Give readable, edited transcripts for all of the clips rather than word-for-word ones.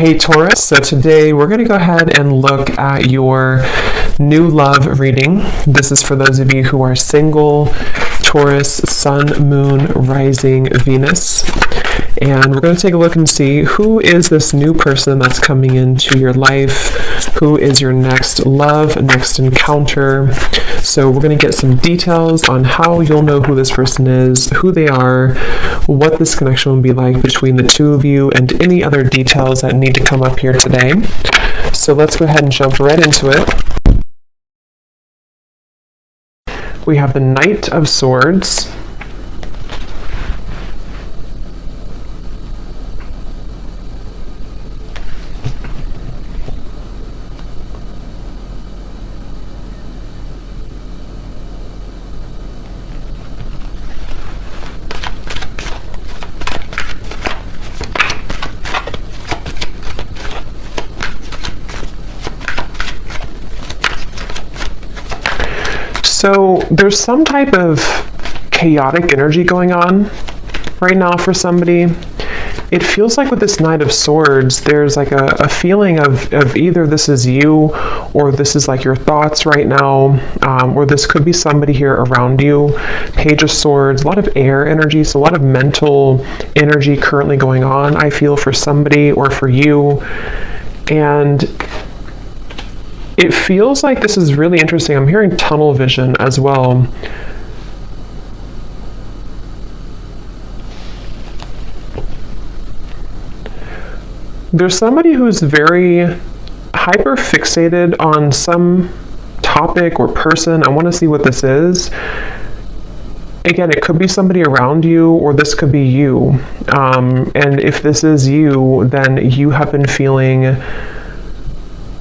Hey Taurus, so today we're going to go ahead and look at your new love reading. This is for those of you who are single, Taurus, Sun, Moon, Rising, Venus. And we're going to take a look and see who is this new person that's coming into your life, who is your next love, next encounter. So we're going to get some details on how you'll know who this person is, who they are, what this connection will be like between the two of you, and any other details that need to come up here today. So let's go ahead and jump right into it. We have the Knight of Swords. So there's some type of chaotic energy going on right now for somebody. It feels like with this Knight of Swords, there's like a feeling of either this is you, or this is like your thoughts right now, or this could be somebody here around you. Page of Swords, a lot of air energy, so a lot of mental energy currently going on, I feel, for somebody or for you. And it feels like this is really interesting. I'm hearing tunnel vision as well. There's somebody who's very hyper fixated on some topic or person. I want to see what this is. Again, it could be somebody around you, or this could be you. And if this is you, then you have been feeling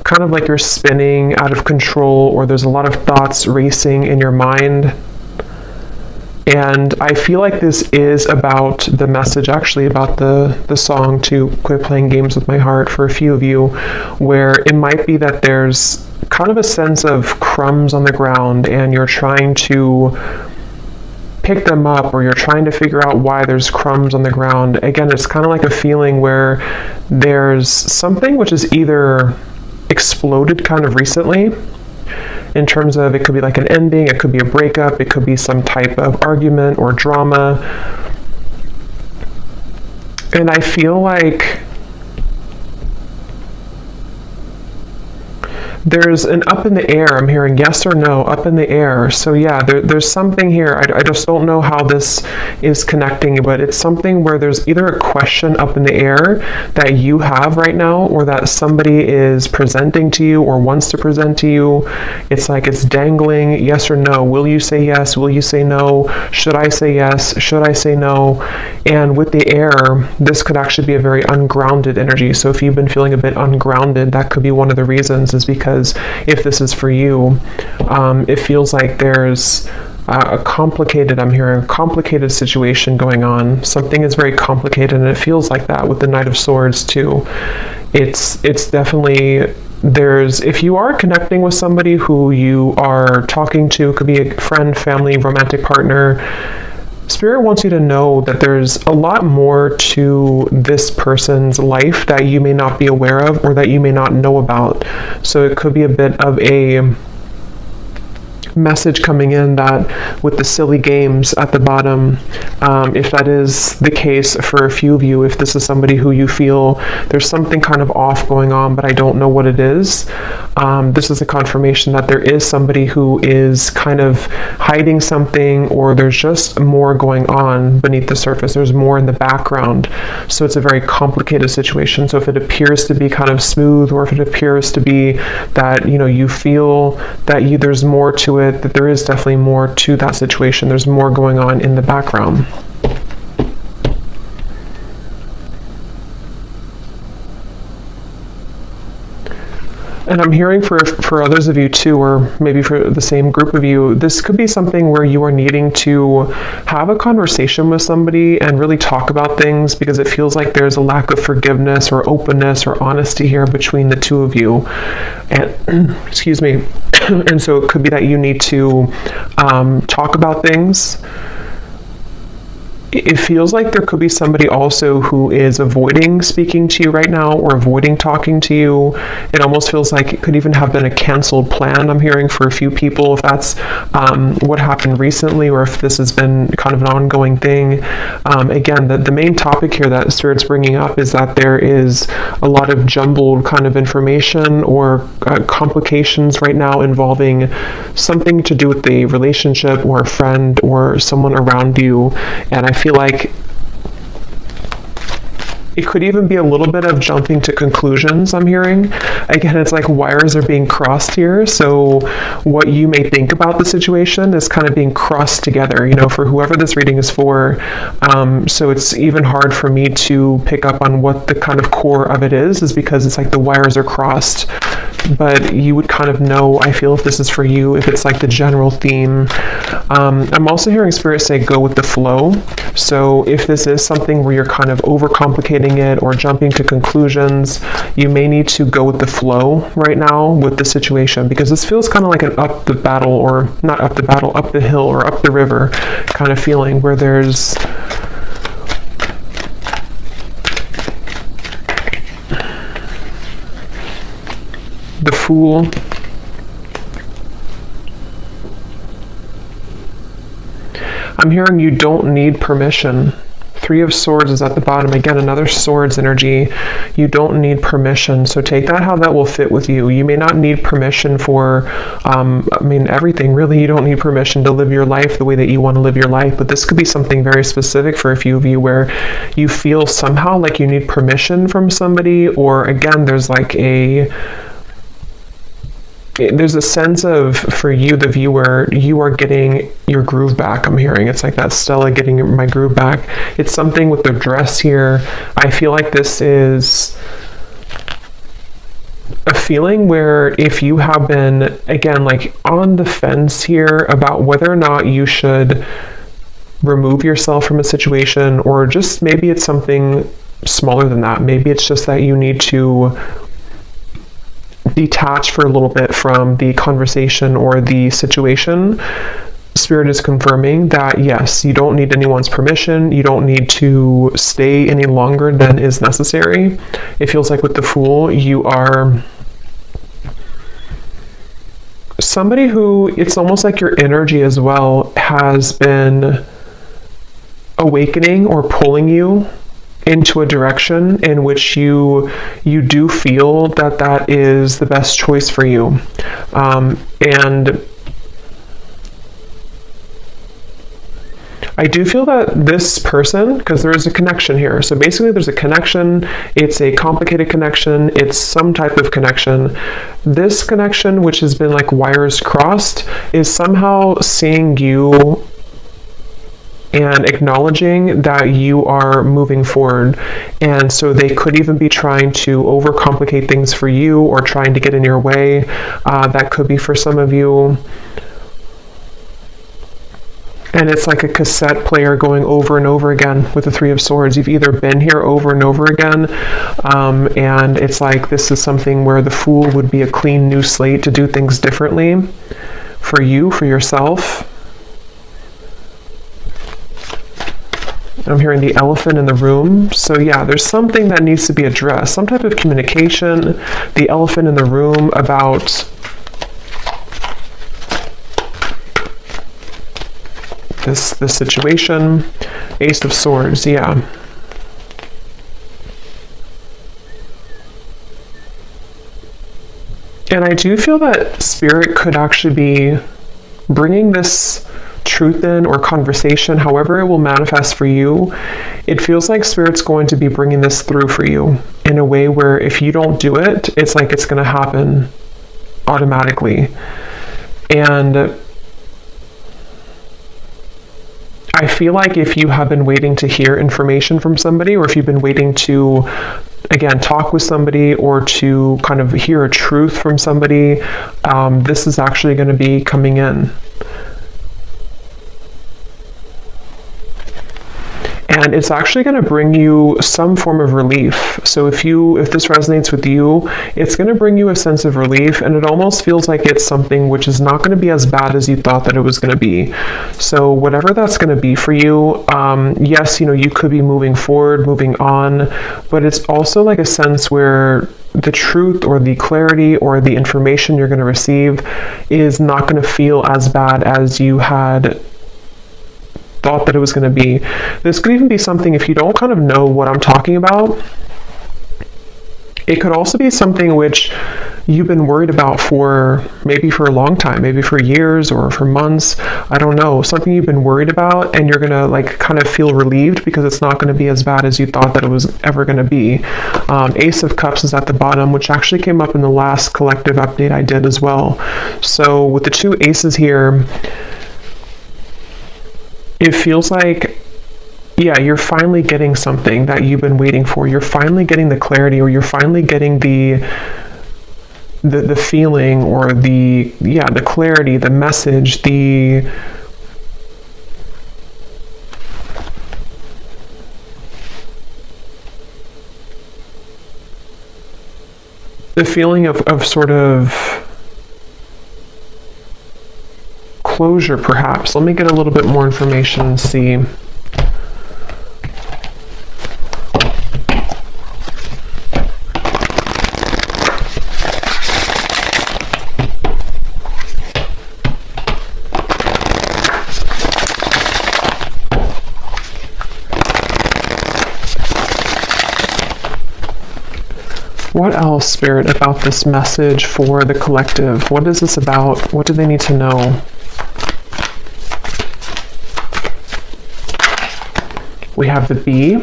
kind of like you're spinning out of control, or there's a lot of thoughts racing in your mind. And I feel like this is about the message, actually, about the song to Quit Playing Games with My Heart for a few of you, where it might be that there's kind of a sense of crumbs on the ground and you're trying to pick them up, or you're trying to figure out why there's crumbs on the ground. Again, it's kind of like a feeling where there's something which is either exploded kind of recently, in terms of it could be like an ending, it could be a breakup, it could be some type of argument or drama. And I feel like there's an up in the air. I'm hearing yes or no, up in the air. So yeah, there's something here. I just don't know how this is connecting, but it's something where there's either a question up in the air that you have right now, or that somebody is presenting to you or wants to present to you. It's like it's dangling, yes or no. Will you say yes? Will you say no? Should I say yes? Should I say no? And with the air, this could actually be a very ungrounded energy. So if you've been feeling a bit ungrounded, that could be one of the reasons, is because if this is for you, it feels like there's a complicated, I'm hearing a complicated situation going on. Something is very complicated, and it feels like that with the Knight of Swords too. It's definitely, if you are connecting with somebody who you are talking to, could be a friend, family, romantic partner, Spirit wants you to know that there's a lot more to this person's life that you may not be aware of, or that you may not know about. So it could be a bit of a message coming in that with the silly games at the bottom, if that is the case for a few of you, if this is somebody who you feel there's something kind of off going on, but I don't know what it is, this is a confirmation that there is somebody who is kind of hiding something, or there's just more going on beneath the surface. There's more in the background. So it's a very complicated situation. So if it appears to be kind of smooth, or if it appears to be that, you feel that there's more to it, that there is definitely more to that situation. There's more going on in the background. And I'm hearing for others of you too, or maybe for the same group of you, this could be something where you are needing to have a conversation with somebody and really talk about things, because it feels like there's a lack of forgiveness or openness or honesty here between the two of you. And excuse me. And so it could be that you need to talk about things it feels like there could be somebody also who is avoiding speaking to you right now or avoiding talking to you. It almost feels like it could even have been a canceled plan, I'm hearing, for a few people, if that's what happened recently, or if this has been kind of an ongoing thing. Again, the main topic here that Spirit's bringing up is that there is a lot of jumbled kind of information or complications right now involving something to do with the relationship or a friend or someone around you. And I feel like it could even be a little bit of jumping to conclusions, I'm hearing. Again, it's like wires are being crossed here. So what you may think about the situation is kind of being crossed together, you know, for whoever this reading is for. So it's even hard for me to pick up on what the kind of core of it is because it's like the wires are crossed. But you would kind of know, I feel, if this is for you, if it's like the general theme. I'm also hearing Spirit say go with the flow. So if this is something where you're kind of overcomplicating it or jumping to conclusions, you may need to go with the flow right now with the situation, because this feels kind of like an up the battle, or not up the battle, up the hill or up the river kind of feeling, where there's the Fool. I'm hearing you don't need permission. Three of Swords is at the bottom. Again, another Swords energy. You don't need permission. So take that how that will fit with you. You may not need permission for, everything. Really, you don't need permission to live your life the way that you want to live your life. But this could be something very specific for a few of you where you feel somehow like you need permission from somebody, or again, there's a sense of, for you, the viewer, you are getting your groove back, I'm hearing. It's like that Stella getting my groove back. It's something with the dress here. I feel like this is a feeling where if you have been, again, like on the fence here about whether or not you should remove yourself from a situation, or just maybe it's something smaller than that. Maybe it's just that you need to detach for a little bit from the conversation or the situation. Spirit is confirming that yes, you don't need anyone's permission. You don't need to stay any longer than is necessary. It feels like with the Fool, you are somebody who, it's almost like your energy as well has been awakening or pulling you into a direction in which you do feel that that is the best choice for you. And I do feel that this person, because there is a connection here. So basically there's a connection. It's a complicated connection. It's some type of connection. This connection, which has been like wires crossed, is somehow seeing you and acknowledging that you are moving forward. And so they could even be trying to overcomplicate things for you or trying to get in your way. That could be for some of you. And it's like a cassette player going over and over again with the Three of Swords. You've either been here over and over again, and it's like this is something where the Fool would be a clean new slate to do things differently for you, for yourself. I'm hearing the elephant in the room. So yeah, there's something that needs to be addressed, some type of communication. The elephant in the room about this situation. Ace of Swords, yeah. And I do feel that Spirit could actually be bringing this truth in, or conversation, however it will manifest for you. It feels like Spirit's going to be bringing this through for you in a way where if you don't do it, it's like it's going to happen automatically. And I feel like if you have been waiting to hear information from somebody, or if you've been waiting to, again, talk with somebody or to kind of hear a truth from somebody, this is actually going to be coming in. and it's actually going to bring you some form of relief. So if this resonates with you, it's going to bring you a sense of relief, and it almost feels like it's something which is not going to be as bad as you thought that it was going to be. So whatever that's going to be for you, yes, you could be moving forward, moving on, but it's also like a sense where the truth or the clarity or the information you're going to receive is not going to feel as bad as you had thought that it was going to be. This could even be something, if you don't kind of know what I'm talking about, it could also be something which you've been worried about for a long time, maybe for years or for months. I don't know, something you've been worried about, and you're going to like kind of feel relieved because it's not going to be as bad as you thought that it was ever going to be. Ace of Cups is at the bottom, which actually came up in the last collective update I did as well. So with the two aces here, it feels like, yeah, you're finally getting something that you've been waiting for. You're finally getting the clarity, or you're finally getting the feeling, or the clarity, the message, the feeling of sort of closure, perhaps. Let me get a little bit more information and see. What else, Spirit, about this message for the collective? What is this about? What do they need to know? We have the Bee.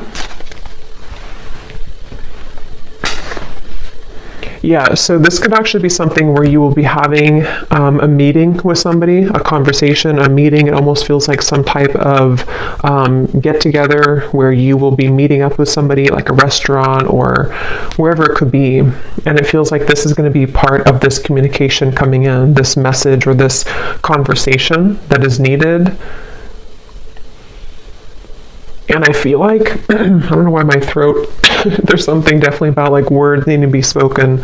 Yeah, so this could actually be something where you will be having a meeting with somebody, a conversation, a meeting. It almost feels like some type of get-together where you will be meeting up with somebody, like a restaurant or wherever it could be. And it feels like this is going to be part of this communication coming in, this message or this conversation that is needed. And I feel like, I don't know why my throat, there's something definitely about like words needing to be spoken.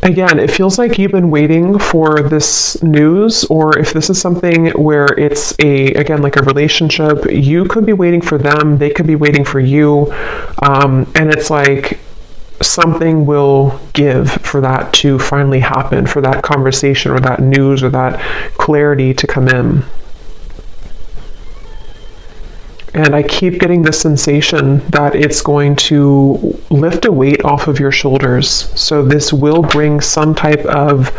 Again, it feels like you've been waiting for this news, or if this is something where it's again, like a relationship, you could be waiting for them, they could be waiting for you. And it's like, something will give for that to finally happen, for that conversation or that news or that clarity to come in. And I keep getting this sensation that it's going to lift a weight off of your shoulders. So this will bring some type of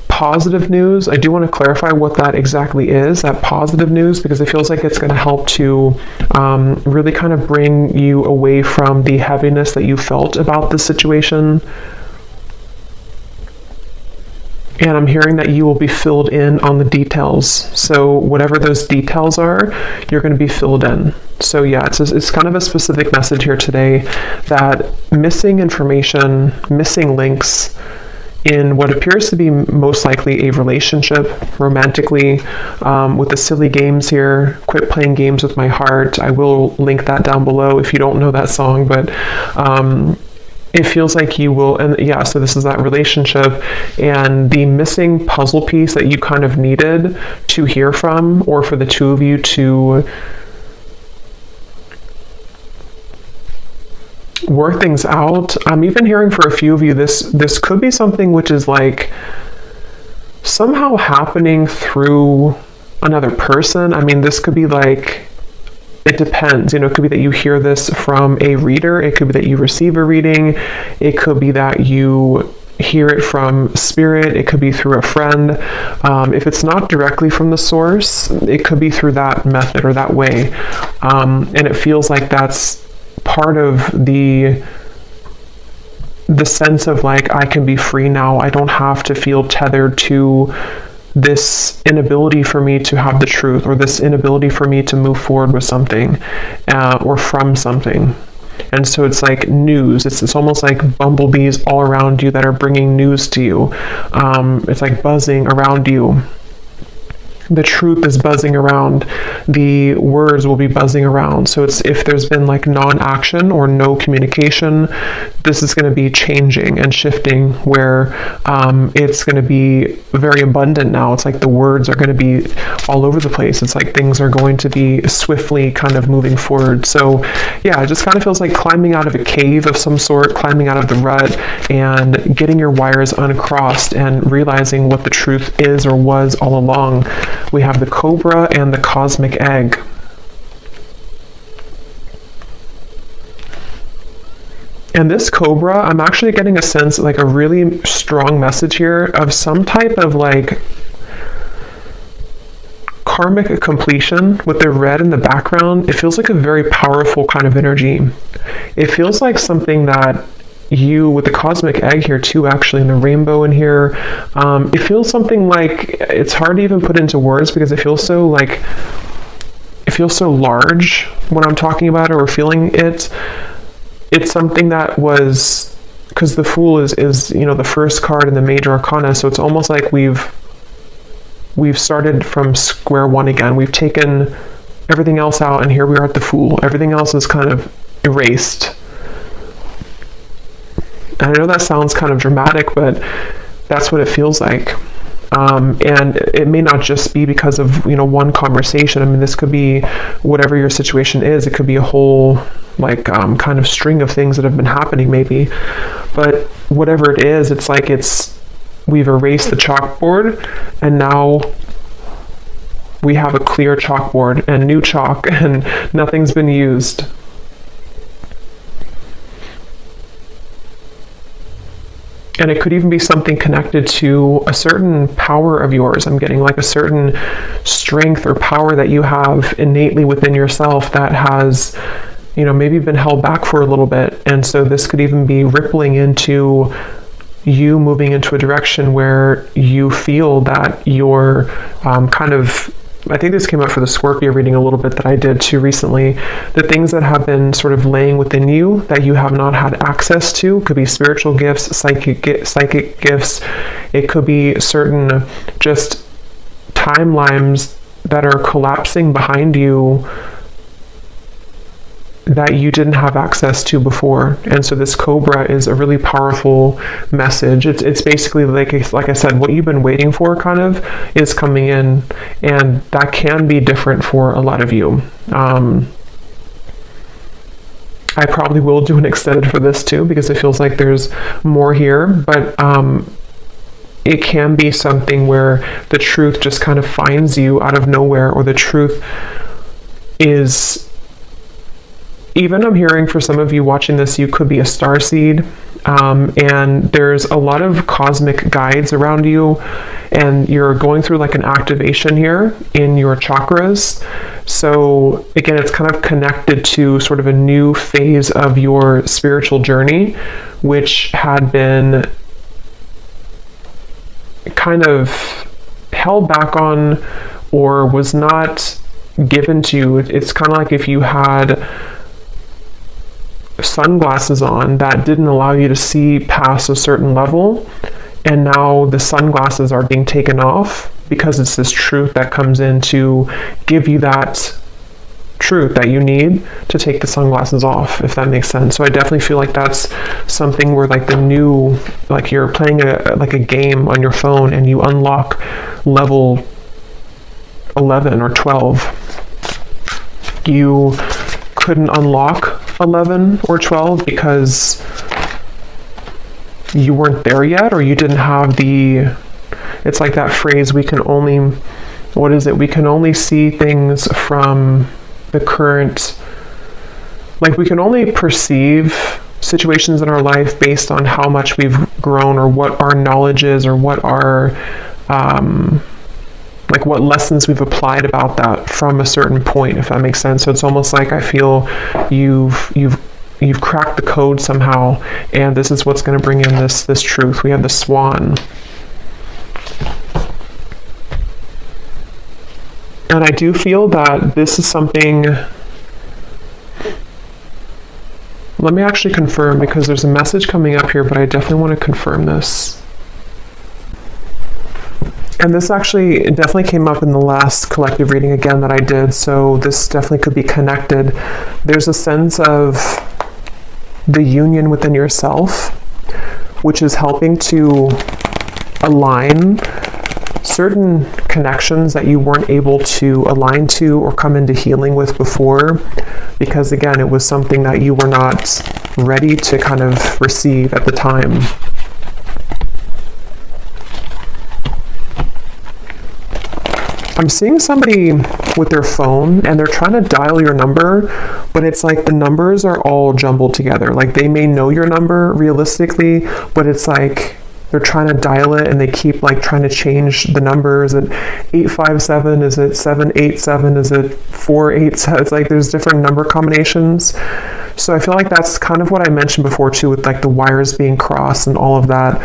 positive news. I do want to clarify what that exactly is, that positive news, because it feels like it's going to help to really kind of bring you away from the heaviness that you felt about the situation. And I'm hearing that you will be filled in on the details. So whatever those details are, you're going to be filled in. So yeah, it's kind of a specific message here today that missing information, missing links, in what appears to be most likely a relationship, romantically, with the silly games here, Quit Playing Games with My Heart. I will link that down below if you don't know that song, but it feels like you will, and yeah, so this is that relationship, and the missing puzzle piece that you kind of needed to hear from, or for the two of you to work things out. I'm even hearing for a few of you, this could be something which is like somehow happening through another person. I mean, this could be like, it depends, it could be that you hear this from a reader, it could be that you receive a reading, it could be that you hear it from spirit, it could be through a friend. If it's not directly from the source, it could be through that method or that way. And it feels like that's part of the sense of like, I can be free now. I don't have to feel tethered to this inability for me to have the truth, or this inability for me to move forward with something, or from something. And so it's like news. It's almost like bumblebees all around you that are bringing news to you. It's like buzzing around you. The truth is buzzing around. The words will be buzzing around. So it's, if there's been like non-action or no communication, this is going to be changing and shifting, where it's going to be very abundant now. It's like the words are going to be all over the place. It's like things are going to be swiftly kind of moving forward. So yeah, it just kind of feels like climbing out of a cave of some sort, climbing out of the rut and getting your wires uncrossed and realizing what the truth is or was all along. We have the Cobra and the Cosmic Egg. And this Cobra, I'm actually getting a sense, like a really strong message here of some type of like karmic completion with the red in the background. It feels like a very powerful kind of energy. It feels like something that you, with the Cosmic Egg here too, actually, and the rainbow in here, it feels something like, it's hard to even put into words because it feels so like, it feels so large when I'm talking about it or feeling it. It's something that was, because the Fool is you know, the first card in the major arcana, so it's almost like we've started from square one again. We've taken everything else out and here we are at the Fool. Everything else is kind of erased. And I know that sounds kind of dramatic, but that's what it feels like. And it may not just be because of, you know, one conversation. I mean, this could be whatever your situation is. It could be a whole, like, kind of string of things that have been happening maybe. But whatever it is, it's like we've erased the chalkboard and now we have a clear chalkboard and new chalk and nothing's been used. And it could even be something connected to a certain power of yours. I'm getting like a certain strength or power that you have innately within yourself that has, you know, maybe been held back for a little bit. And so this could even be rippling into you moving into a direction where you feel that you're kind of, I think this came up for the Scorpio reading a little bit that I did too recently. The things that have been sort of laying within you that you have not had access to could be spiritual gifts, psychic gifts. It could be certain just timelines that are collapsing behind you that you didn't have access to before. And so this Cobra is a really powerful message. It's basically like I said, what you've been waiting for kind of is coming in, and that can be different for a lot of you. I probably will do an extended for this too because it feels like there's more here, but it can be something where the truth just kind of finds you out of nowhere, or the truth is, even I'm hearing for some of you watching this, you could be a starseed, and there's a lot of cosmic guides around you, and you're going through like an activation here in your chakras. So again, it's kind of connected to sort of a new phase of your spiritual journey, which had been kind of held back on or was not given to you. It's kind of like if you had sunglasses on that didn't allow you to see past a certain level, and now the sunglasses are being taken off because it's this truth that comes in to give you that truth that you need to take the sunglasses off, if that makes sense. So I definitely feel like that's something where like the new, like you're playing a game on your phone and you unlock level 11 or 12. You couldn't unlock 11 or 12 because you weren't there yet, or you didn't have it's like that phrase, we can only see things from the current, like we can only perceive situations in our life based on how much we've grown, or what our knowledge is, or what our like what lessons we've applied about that from a certain point, if that makes sense. So it's almost like I feel you've cracked the code somehow, and this is what's going to bring in this truth. We have the Swan. And I do feel that this is something, let let me actually confirm, because there's a message coming up here, but I definitely want to confirm this. And this actually definitely came up in the last collective reading again that I did, so this definitely could be connected. There's a sense of the union within yourself, which is helping to align certain connections that you weren't able to align to or come into healing with before, because again, it was something that you were not ready to kind of receive at the time. I'm seeing somebody with their phone and they're trying to dial your number, but it's like the numbers are all jumbled together. Like they may know your number realistically, but it's like they're trying to dial it and they keep like trying to change the numbers. Is it 857? Is it 787? Is it 487? It's like there's different number combinations. So I feel like that's kind of what I mentioned before too, with like the wires being crossed and all of that.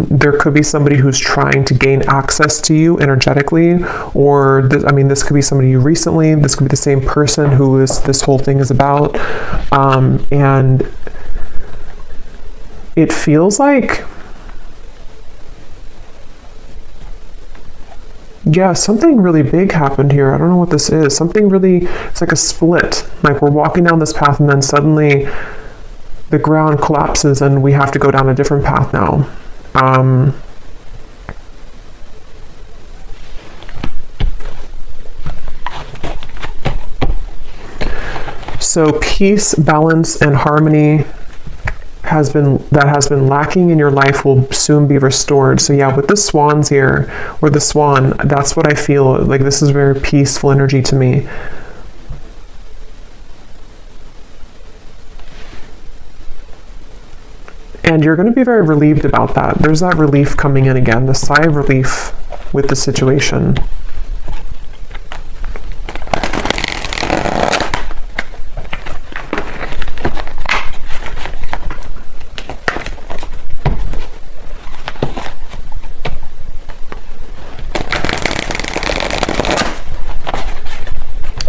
There could be somebody who's trying to gain access to you energetically, or this could be somebody you recently, this could be the same person who this whole thing is about. And it feels like, yeah, something really big happened here. I don't know what this is. Something really, it's like a split. Like we're walking down this path and then suddenly the ground collapses and we have to go down a different path now. So peace, balance, and harmony has been lacking in your life will soon be restored. So yeah, with the swans here, or the swan, that's what I feel like. This is very peaceful energy to me. And you're going to be very relieved about that. There's that relief coming in again, the sigh of relief with the situation.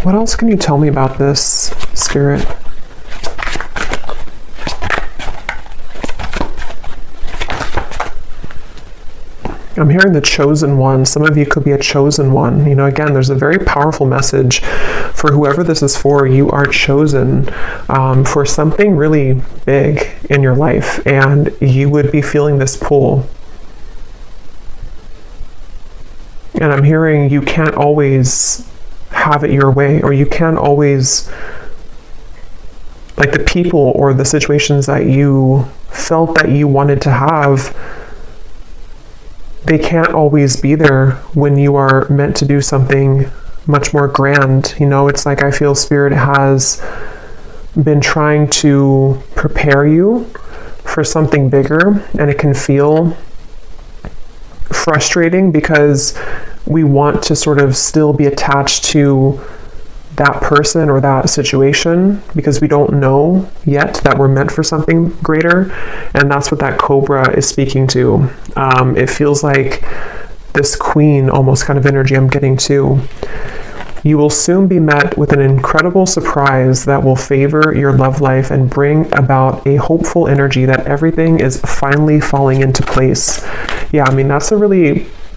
What else can you tell me about this, Spirit? I'm hearing the chosen one. Some of you could be a chosen one. You know, again, there's a very powerful message for whoever this is for. You are chosen for something really big in your life, and you would be feeling this pull. And I'm hearing you can't always have it your way, or you can't always, like the people or the situations that you felt that you wanted to have, they can't always be there when you are meant to do something much more grand. You know, it's like I feel Spirit has been trying to prepare you for something bigger, and it can feel frustrating because we want to sort of still be attached to that person or that situation because we don't know yet that we're meant for something greater. And that's what that cobra is speaking to. It feels like this queen almost kind of energy I'm getting too. You will soon be met with an incredible surprise that will favor your love life and bring about a hopeful energy that everything is finally falling into place. Yeah, I mean,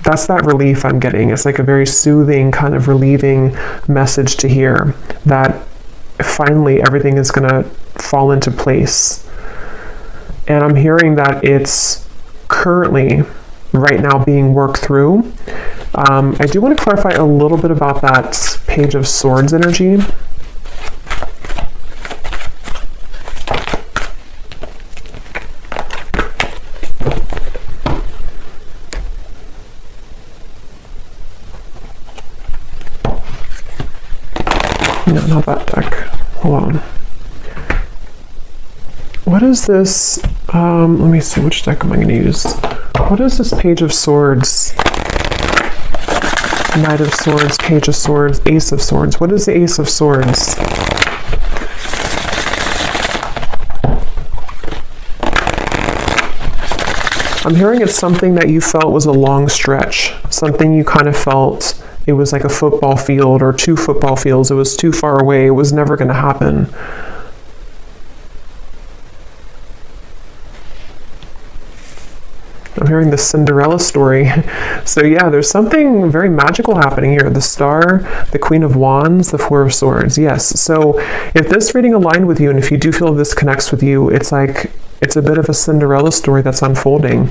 that's that relief I'm getting. It's like a very soothing, kind of relieving message to hear that finally everything is going to fall into place. And I'm hearing that it's currently, right now, being worked through. I do want to clarify a little bit about that Page of Swords energy. No, not that deck. Hold on. What is this? Let me see, which deck am I going to use? What is this Page of Swords? Knight of Swords, Page of Swords, Ace of Swords. What is the Ace of Swords? I'm hearing it's something that you felt was a long stretch. Something you kind of felt it was like a football field or 2 football fields. It was too far away. It was never going to happen. I'm hearing the Cinderella story. So yeah, there's something very magical happening here. The Star, the Queen of Wands, the Four of Swords. Yes. So if this reading aligned with you, and if you do feel this connects with you, it's like, it's a bit of a Cinderella story that's unfolding,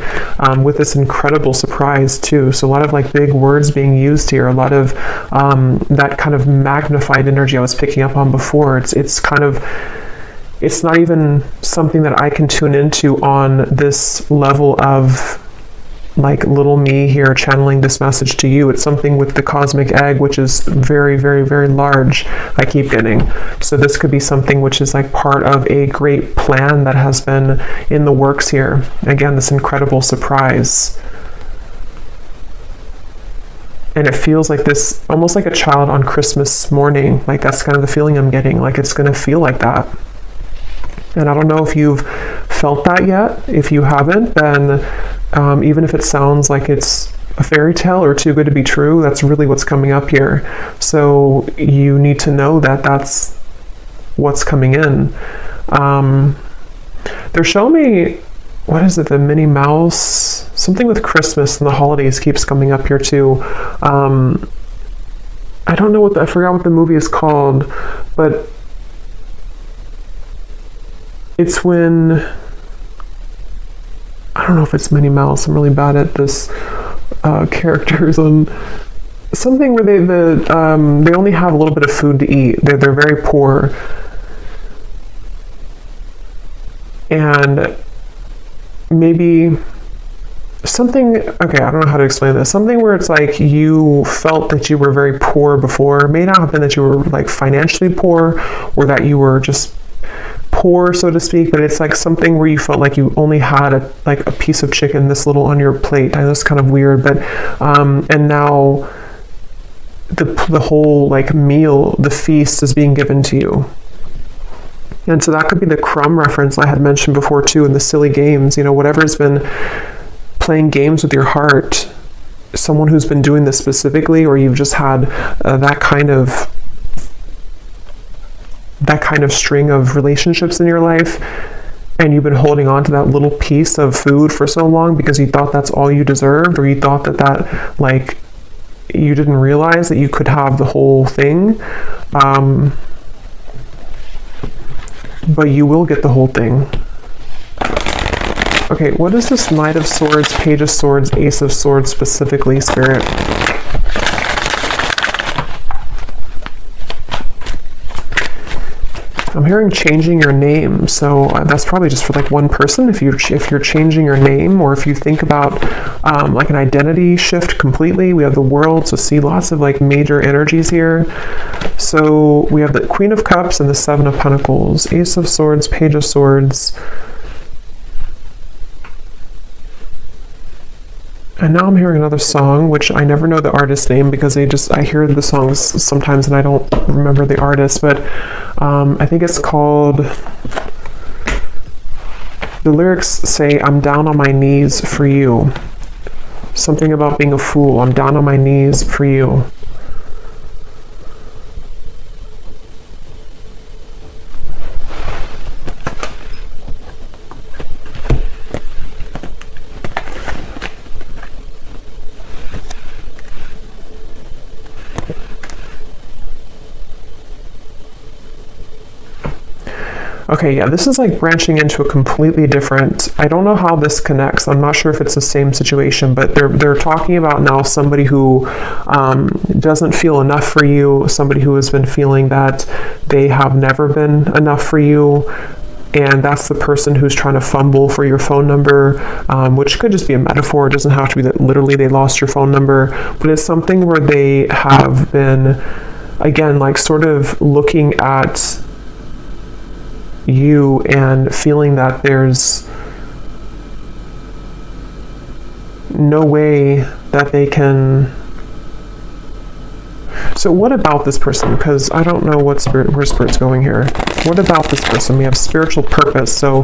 with this incredible surprise too. So a lot of like big words being used here, a lot of that kind of magnified energy I was picking up on before. It's kind of, it's not even something that I can tune into on this level of like little me here channeling this message to you. It's something with the cosmic egg, which is very, very, very large, I keep getting. So this could be something which is like part of a great plan that has been in the works here. Again, this incredible surprise. And it feels like this, almost like a child on Christmas morning. Like that's kind of the feeling I'm getting. Like it's going to feel like that. And I don't know if you've felt that yet. If you haven't, then even if it sounds like it's a fairy tale or too good to be true, that's really what's coming up here. So you need to know that that's what's coming in. They're showing me, what is it, the Minnie Mouse? Something with Christmas and the holidays keeps coming up here too. I don't know I forgot what the movie is called, but it's when, I don't know if it's Minnie Mouse. I'm really bad at this characters, and something where they only have a little bit of food to eat. They're very poor, and maybe something. Okay, I don't know how to explain this. Something where it's like you felt that you were very poor before. It may not have been that you were like financially poor, or that you were just poor, so to speak, but it's like something where you felt like you only had a piece of chicken this little on your plate. I know it's kind of weird, but and now the whole like meal, the feast is being given to you. And so that could be the crumb reference I had mentioned before too, in the silly games, you know, whatever's been playing games with your heart, someone who's been doing this specifically, or you've just had that kind of string of relationships in your life, and you've been holding on to that little piece of food for so long because you thought that's all you deserved, or you thought that like you didn't realize that you could have the whole thing, but you will get the whole thing. Okay, what is this Knight of Swords, Page of Swords, Ace of Swords specifically, Spirit? I'm hearing changing your name, so that's probably just for like one person. If you're changing your name, or if you think about like an identity shift completely. We have the World, so see lots of like major energies here. So we have the Queen of Cups and the Seven of Pentacles, Ace of Swords, Page of Swords. And now I'm hearing another song, which I never know the artist's name because I hear the songs sometimes and I don't remember the artist, but I think it's called, the lyrics say, I'm down on my knees for you. Something about being a fool. I'm down on my knees for you. Okay, yeah, this is like branching into a completely different, I don't know how this connects. I'm not sure if it's the same situation, but they're talking about now somebody who doesn't feel enough for you, somebody who has been feeling that they have never been enough for you, and that's the person who's trying to fumble for your phone number, which could just be a metaphor. It doesn't have to be that literally they lost your phone number, but it's something where they have been, again, like sort of looking at you and feeling that there's no way that they can. So what about this person? Because I don't know where Spirit's going here. What about this person? We have spiritual purpose. So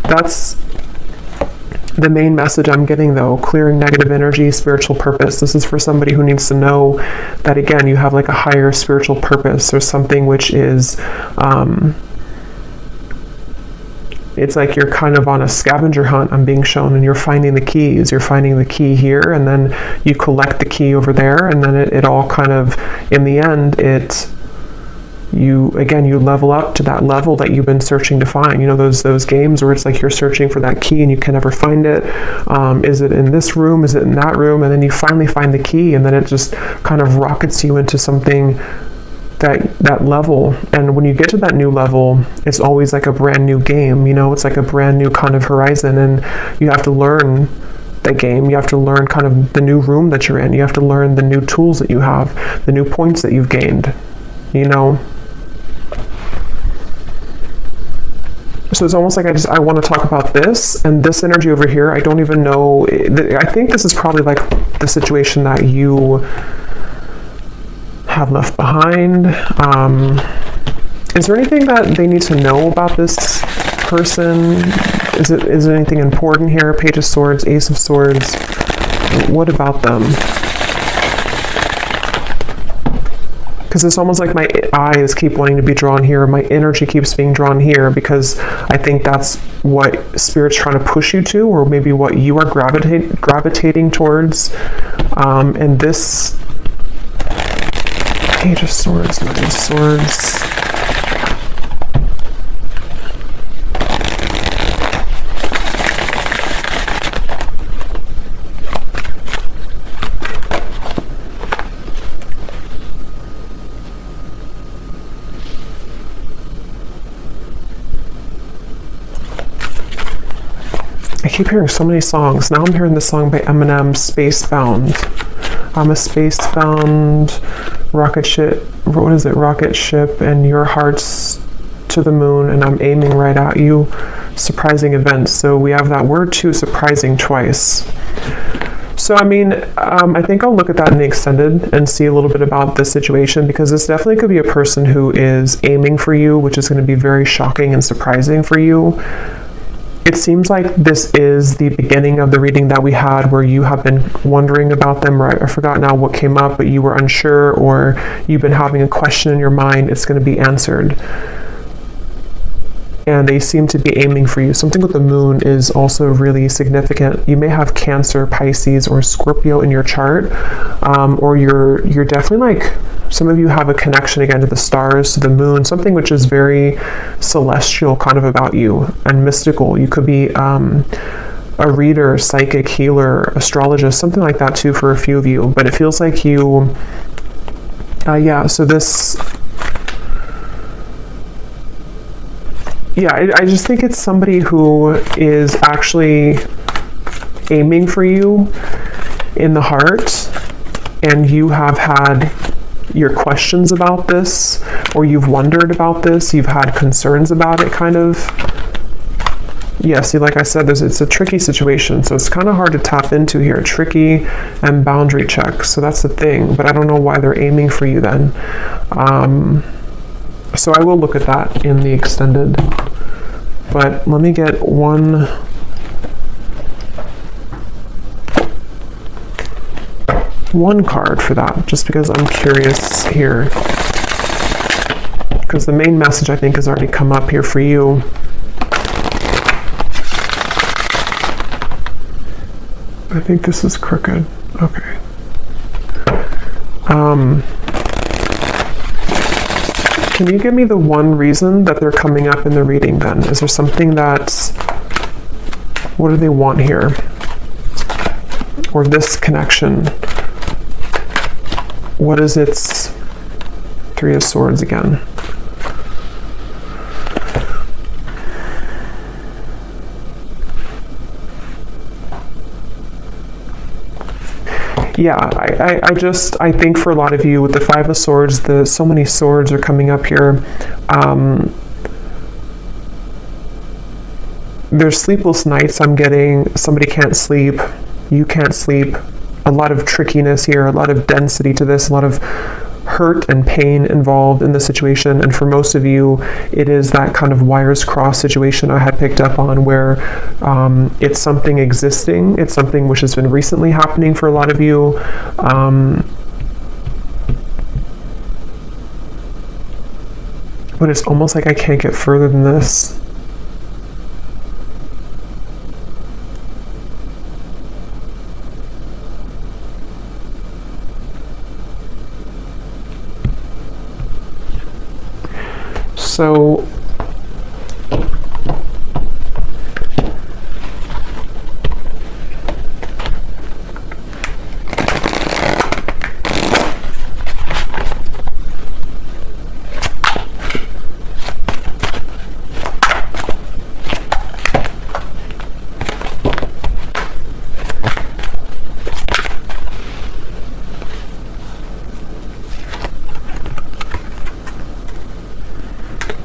that's the main message I'm getting, though. Clearing negative energy, spiritual purpose. This is for somebody who needs to know that, again, you have like a higher spiritual purpose, or something which is it's like you're kind of on a scavenger hunt, I'm being shown, and you're finding the keys. You're finding the key here, and then you collect the key over there, and then it all kind of, in the end, you level up to that level that you've been searching to find. You know, those games where it's like you're searching for that key and you can never find it. Is it in this room? Is it in that room? And then you finally find the key, and then it just kind of rockets you into something, that level. And when you get to that new level, it's always like a brand new game. You know, it's like a brand new kind of horizon, and you have to learn the game. You have to learn kind of the new room that you're in. You have to learn the new tools that you have, the new points that you've gained, you know. So it's almost like I want to talk about this, and this energy over here, I don't even know. I think this is probably like the situation that you have left behind. Is there anything that they need to know about this person? Is there anything important here? Page of Swords, Ace of Swords. What about them? Because it's almost like my eyes keep wanting to be drawn here, my energy keeps being drawn here, because I think that's what Spirit's trying to push you to, or maybe what you are gravitating towards. And this Page of Swords, Knight of Swords. I keep hearing so many songs. Now I'm hearing the song by Eminem, Spacebound. I'm a spacebound rocket ship. What is it? Rocket ship, and your heart's to the moon, and I'm aiming right at you. Surprising events. So we have that word too, surprising, twice. So, I mean, I think I'll look at that in the extended and see a little bit about this situation, because this definitely could be a person who is aiming for you, which is going to be very shocking and surprising for you. It seems like this is the beginning of the reading that we had, where you have been wondering about them, right? I forgot now what came up, but you were unsure, or you've been having a question in your mind. It's going to be answered. And they seem to be aiming for you. Something with the moon is also really significant. You may have Cancer, Pisces, or Scorpio in your chart, or you're definitely like, some of you have a connection again to the stars, to the moon, something which is very celestial kind of about you and mystical. You could be a reader, psychic, healer, astrologist, something like that too for a few of you. But it feels like you, so this, I just think it's somebody who is actually aiming for you in the heart, and you have had your questions about this, or you've wondered about this, you've had concerns about it, kind of. Yeah, see, like I said, it's a tricky situation, so it's kind of hard to tap into here. Tricky and boundary check, so that's the thing, but I don't know why they're aiming for you then. So I will look at that in the extended, but let me get one card for that, just because I'm curious here, because the main message I think has already come up here for you. I think this is crooked. Okay. Can you give me the one reason that they're coming up in the reading then? Is there something that's, what do they want here? Or this connection? What is its Three of Swords again? Yeah, I think for a lot of you with the Five of Swords, so many swords are coming up here. There's sleepless nights I'm getting. Somebody can't sleep. You can't sleep. A lot of trickiness here, a lot of density to this, a lot of hurt and pain involved in the situation. And for most of you, it is that kind of wires crossed situation I had picked up on, where it's something existing. It's something which has been recently happening for a lot of you. But it's almost like I can't get further than this. So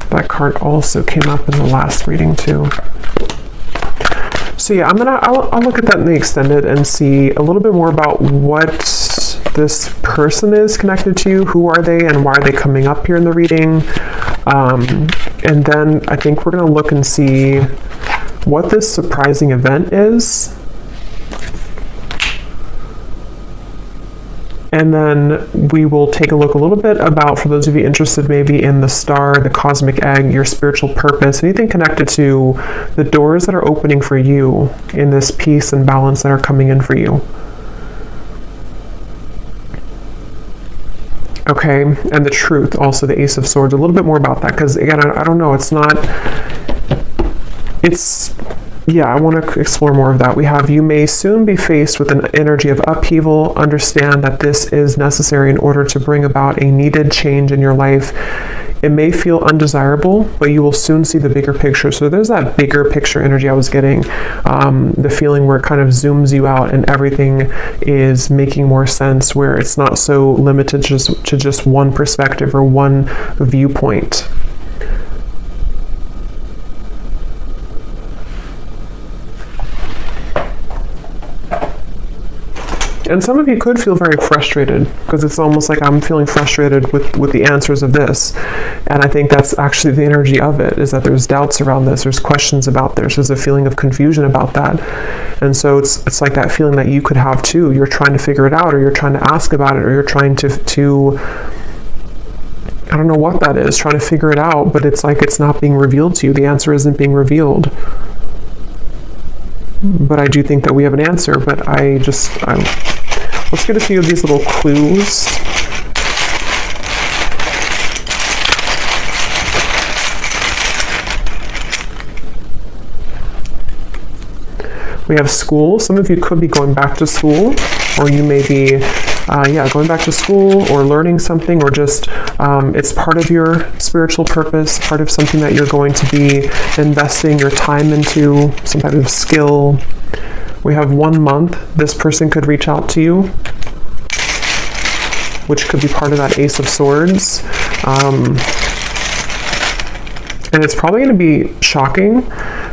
that card also came up in the last reading too. So yeah, I'll look at that in the extended and see a little bit more about what this person is connected to, who are they, and why are they coming up here in the reading. And then I think we're going to look and see what this surprising event is. And then we will take a look a little bit about, for those of you interested maybe in the star, the cosmic egg, your spiritual purpose, anything connected to the doors that are opening for you in this peace and balance that are coming in for you. Okay, and the truth, also the Ace of Swords, a little bit more about that, because again, I don't know, yeah, I want to explore more of that. We have, you may soon be faced with an energy of upheaval. Understand that this is necessary in order to bring about a needed change in your life. It may feel undesirable, but you will soon see the bigger picture. So there's that bigger picture energy I was getting, the feeling where it kind of zooms you out and everything is making more sense, where it's not so limited to just one perspective or one viewpoint. And some of you could feel very frustrated, because it's almost like I'm feeling frustrated with the answers of this. And I think that's actually the energy of it, is that there's doubts around this, there's questions about this, there's a feeling of confusion about that. And so it's like that feeling that you could have too. You're trying to figure it out, or you're trying to ask about it, or you're trying to I don't know what that is, trying to figure it out, but it's like it's not being revealed to you. The answer isn't being revealed. But I do think that we have an answer, but let's get a few of these little clues. We have school. Some of you could be going back to school, or you may be going back to school or learning something, or just it's part of your spiritual purpose, part of something that you're going to be investing your time into, some type of skill. We have 1 month. This person could reach out to you, which could be part of that Ace of Swords. And it's probably going to be shocking.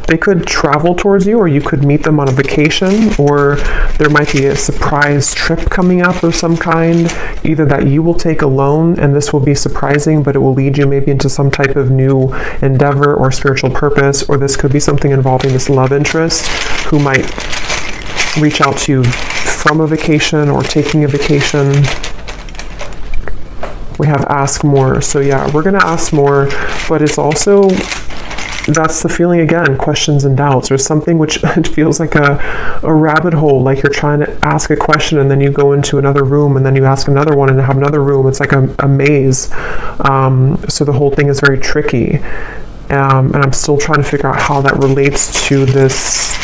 They could travel towards you, or you could meet them on a vacation, or there might be a surprise trip coming up of some kind, either that you will take alone, and this will be surprising, but it will lead you maybe into some type of new endeavor or spiritual purpose, or this could be something involving this love interest who might reach out to you from a vacation or taking a vacation. We have ask more. So yeah, we're going to ask more, but it's also, that's the feeling again, questions and doubts, or something which it feels like a rabbit hole, like you're trying to ask a question and then you go into another room and then you ask another one and have another room. It's like a maze. So the whole thing is very tricky. And I'm still trying to figure out how that relates to this,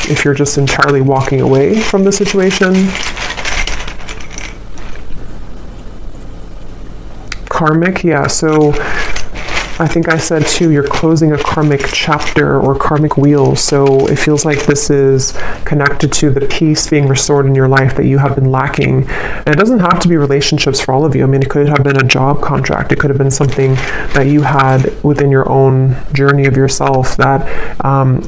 if you're just entirely walking away from the situation. Karmic, yeah, so I think I said too, you're closing a karmic chapter or karmic wheel. So it feels like this is connected to the peace being restored in your life that you have been lacking. And it doesn't have to be relationships for all of you. I mean, it could have been a job contract. It could have been something that you had within your own journey of yourself that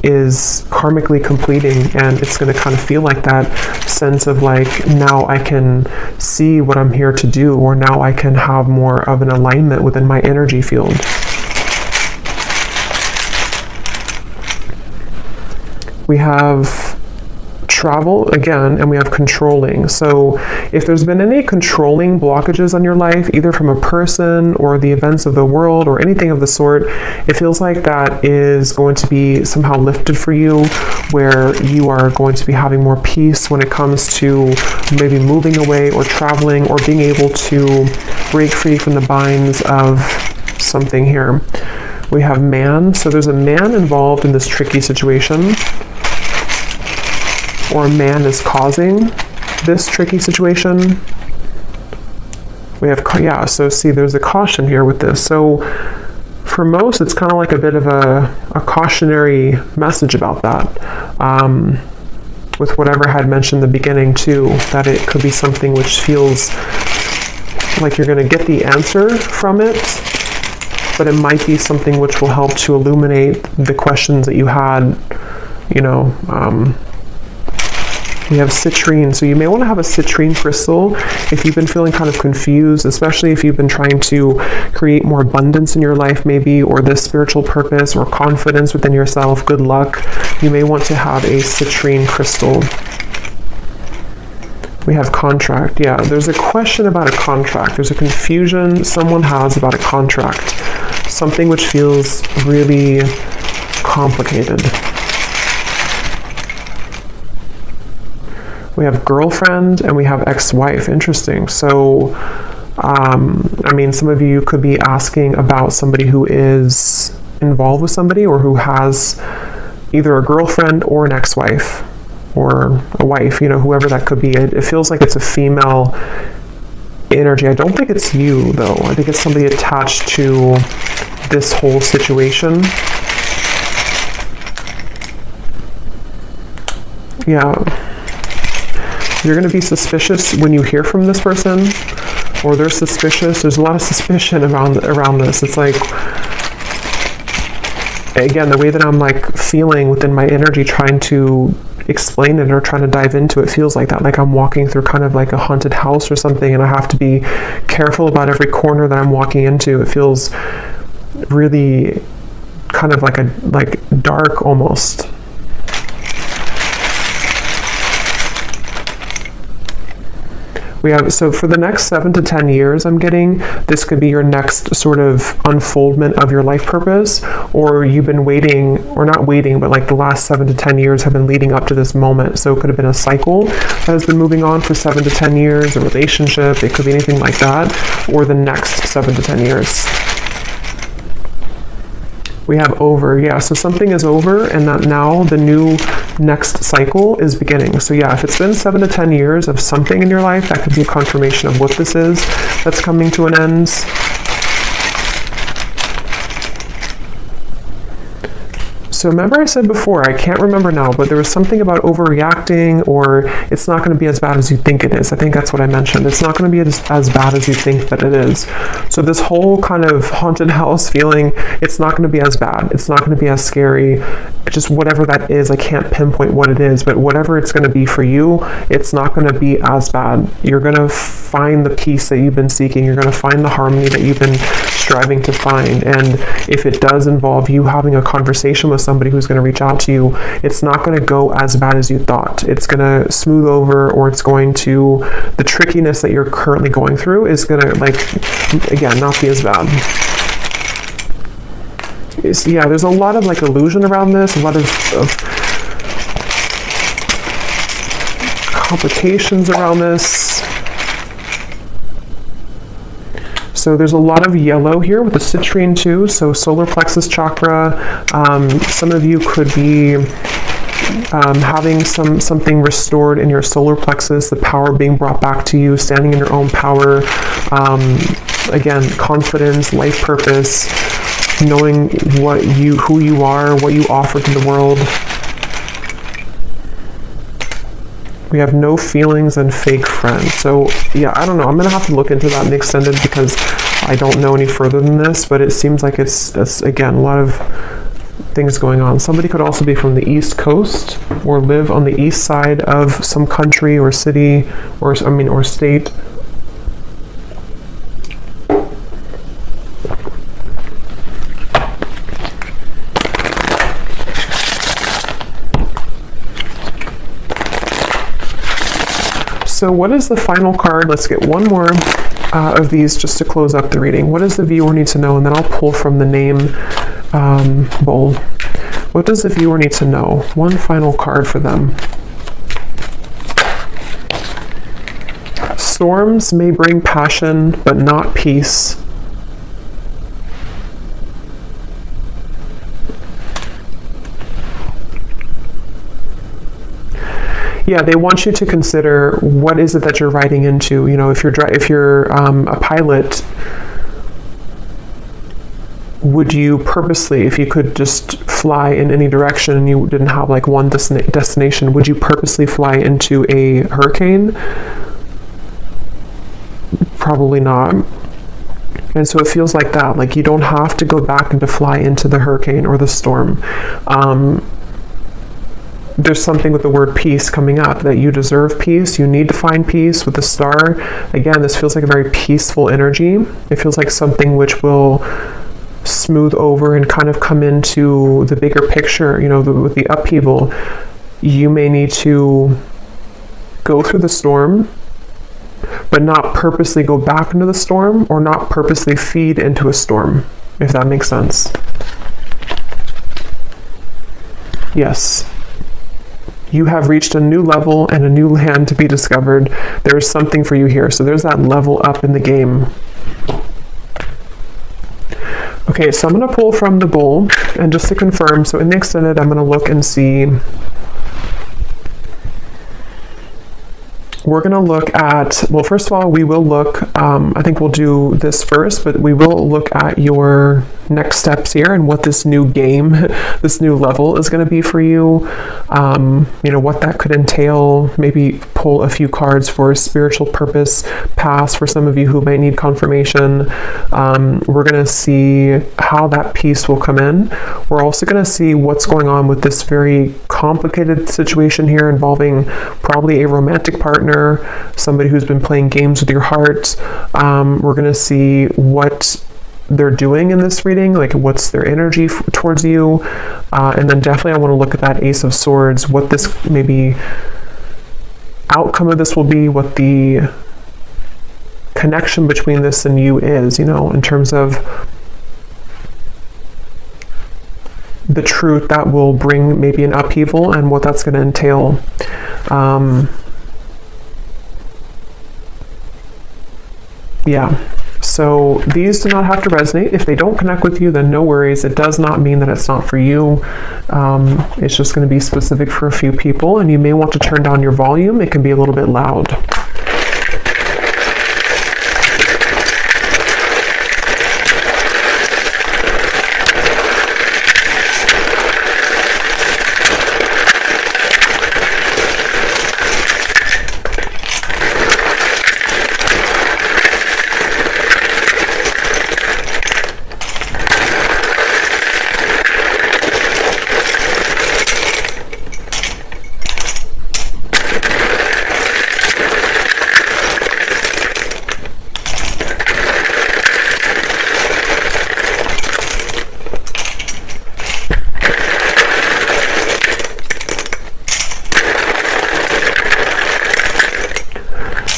is karmically completing. And it's going to kind of feel like that sense of like, now I can see what I'm here to do, or now I can have more of an alignment within my energy field. We have travel again, and we have controlling. So if there's been any controlling blockages on your life, either from a person or the events of the world or anything of the sort, it feels like that is going to be somehow lifted for you, where you are going to be having more peace when it comes to maybe moving away or traveling, or being able to break free from the binds of something here. We have man, so there's a man involved in this tricky situation, or a man is causing this tricky situation. We have, yeah, so see, there's a caution here with this. So for most, it's kind of like a bit of a cautionary message about that. With whatever I had mentioned in the beginning too, that it could be something which feels like you're going to get the answer from it, but it might be something which will help to illuminate the questions that you had, you know. We have citrine, so you may want to have a citrine crystal if you've been feeling kind of confused, especially if you've been trying to create more abundance in your life maybe, or this spiritual purpose or confidence within yourself, good luck. You may want to have a citrine crystal. We have contract. Yeah, there's a question about a contract. There's a confusion someone has about a contract. Something which feels really complicated. We have girlfriend and we have ex-wife. Interesting. So, I mean, some of you could be asking about somebody who is involved with somebody, or who has either a girlfriend or an ex-wife, or a wife, you know, whoever that could be. It feels like it's a female energy. I don't think it's you, though. I think it's somebody attached to this whole situation. Yeah. You're going to be suspicious when you hear from this person, or they're suspicious. There's a lot of suspicion around this. It's like, again, the way that I'm like feeling within my energy, trying to explain it or trying to dive into it, feels like that. Like I'm walking through kind of like a haunted house or something, and I have to be careful about every corner that I'm walking into. It feels really kind of like dark almost. We have, so for the next 7 to 10 years, I'm getting, this could be your next sort of unfoldment of your life purpose, or you've been waiting, or not waiting, but like the last 7 to 10 years have been leading up to this moment. So it could have been a cycle that has been moving on for 7 to 10 years, a relationship, it could be anything like that, or the next 7 to 10 years. We have over, yeah, so something is over, and that now the new next cycle is beginning. So yeah, if it's been 7 to 10 years of something in your life, that could be a confirmation of what this is that's coming to an end. So remember I said before, I can't remember now, but there was something about overreacting, or it's not going to be as bad as you think it is. I think that's what I mentioned. It's not going to be as bad as you think that it is. So this whole kind of haunted house feeling, it's not going to be as bad. It's not going to be as scary. Just whatever that is, I can't pinpoint what it is, but whatever it's going to be for you, it's not going to be as bad. You're going to find the peace that you've been seeking. You're going to find the harmony that you've been striving to find. And if it does involve you having a conversation with somebody who's going to reach out to you, it's not going to go as bad as you thought. It's going to smooth over, or it's going to, the trickiness that you're currently going through is going to, like, again, not be as bad. Yeah, there's a lot of like illusion around this, a lot of complications around this. So there's a lot of yellow here with the citrine too, so solar plexus chakra. Some of you could be having something restored in your solar plexus, the power being brought back to you, standing in your own power. Again, confidence, life purpose, knowing who you are, what you offer to the world. We have no feelings and fake friends. So yeah, I don't know. I'm gonna have to look into that in the extended, because I don't know any further than this, but it seems like it's again a lot of things going on. Somebody could also be from the East Coast, or live on the east side of some country or city, or state. So what is the final card? Let's get one more of these just to close up the reading. What does the viewer need to know? And then I'll pull from the name bowl. What does the viewer need to know? One final card for them. Storms may bring passion, but not peace. Yeah, they want you to consider what is it that you're riding into. You know, if you're a pilot, would you purposely, if you could just fly in any direction and you didn't have like one destination, would you purposely fly into a hurricane? Probably not. And so it feels like that. Like you don't have to go back and to fly into the hurricane or the storm. There's something with the word peace coming up, that you deserve peace. You need to find peace with the star. Again, this feels like a very peaceful energy. It feels like something which will smooth over and kind of come into the bigger picture. You know, with the upheaval, you may need to go through the storm, but not purposely go back into the storm, or not purposely feed into a storm, if that makes sense. Yes. You have reached a new level and a new land to be discovered. There's something for you here. So there's that level up in the game. Okay, so I'm going to pull from the bowl, and just to confirm, so in the extended, I'm going to look and see. We're going to look at, well, first of all, we will look, I think we'll do this first, but we will look at your next steps here and what this new game, this new level is going to be for you. You know, what that could entail. Maybe pull a few cards for a spiritual purpose pass for some of you who might need confirmation. We're going to see how that piece will come in. We're also going to see what's going on with this very complicated situation here involving probably a romantic partner, somebody who's been playing games with your heart. We're going to see what they're doing in this reading, like what's their energy towards you, and then definitely I want to look at that Ace of Swords, what this maybe outcome of this will be, what the connection between this and you is, you know, in terms of the truth that will bring maybe an upheaval and what that's going to entail. Yeah, so these do not have to resonate. If they don't connect with you, then no worries. It does not mean that it's not for you. It's just going to be specific for a few people, and you may want to turn down your volume. It can be a little bit loud.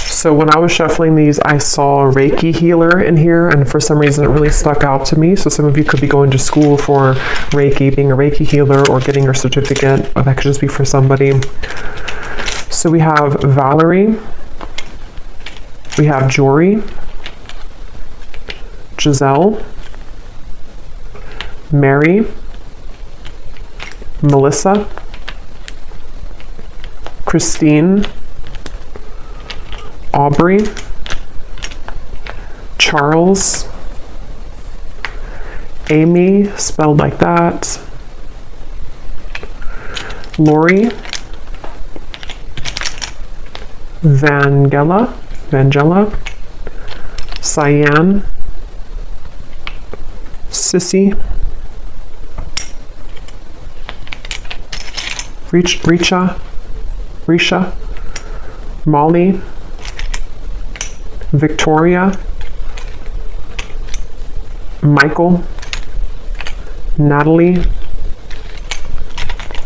So when I was shuffling these, I saw a Reiki healer in here, and for some reason it really stuck out to me. So some of you could be going to school for Reiki, being a Reiki healer, or getting your certificate, or that could just be for somebody. So we have Valerie, we have Jory, Giselle, Mary, Melissa, Christine, Aubrey, Charles, Amy, spelled like that, Lori, Vangela, Cyan, Sissy, Risha, Molly, Victoria, Michael, Natalie,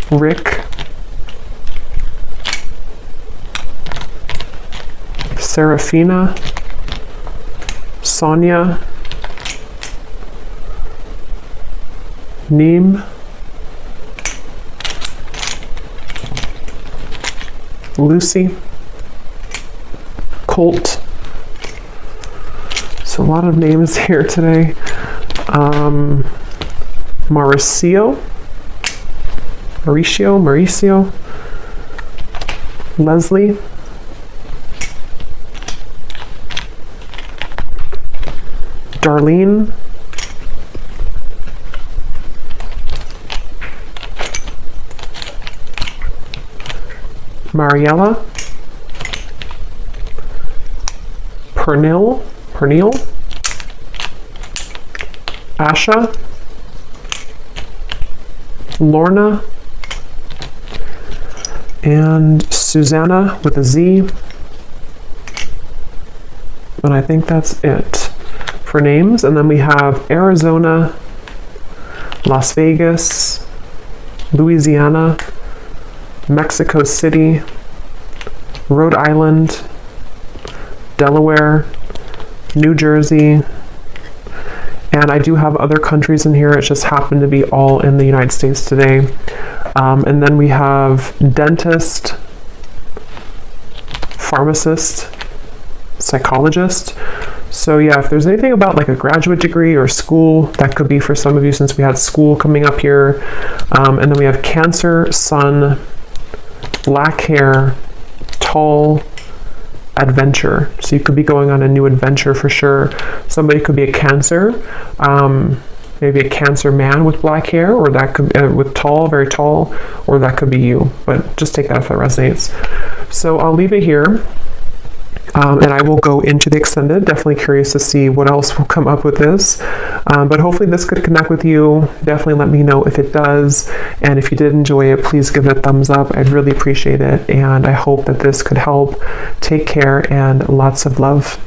Rick, Serafina, Sonia, Neem, Lucy, Colt. So a lot of names here today. Mauricio, Leslie, Darlene, Mariella, Pernil, Asha, Lorna, and Susanna with a Z. And I think that's it for names. And then we have Arizona, Las Vegas, Louisiana, Mexico City, Rhode Island, Delaware, New Jersey, and I do have other countries in here. It just happened to be all in the United States today. And then we have dentist, pharmacist, psychologist. So yeah, if there's anything about like a graduate degree or school, that could be for some of you since we had school coming up here. And then we have Cancer, Sun, black hair, tall, adventure. So you could be going on a new adventure for sure. Somebody could be a Cancer, maybe a Cancer man with black hair, or that could with tall, very tall, or that could be you. But just take that if that resonates. So I'll leave it here. And I will go into the extended. Definitely curious to see what else will come up with this. But hopefully this could connect with you. Definitely let me know if it does. And if you did enjoy it, please give it a thumbs up. I'd really appreciate it. And I hope that this could help. Take care and lots of love.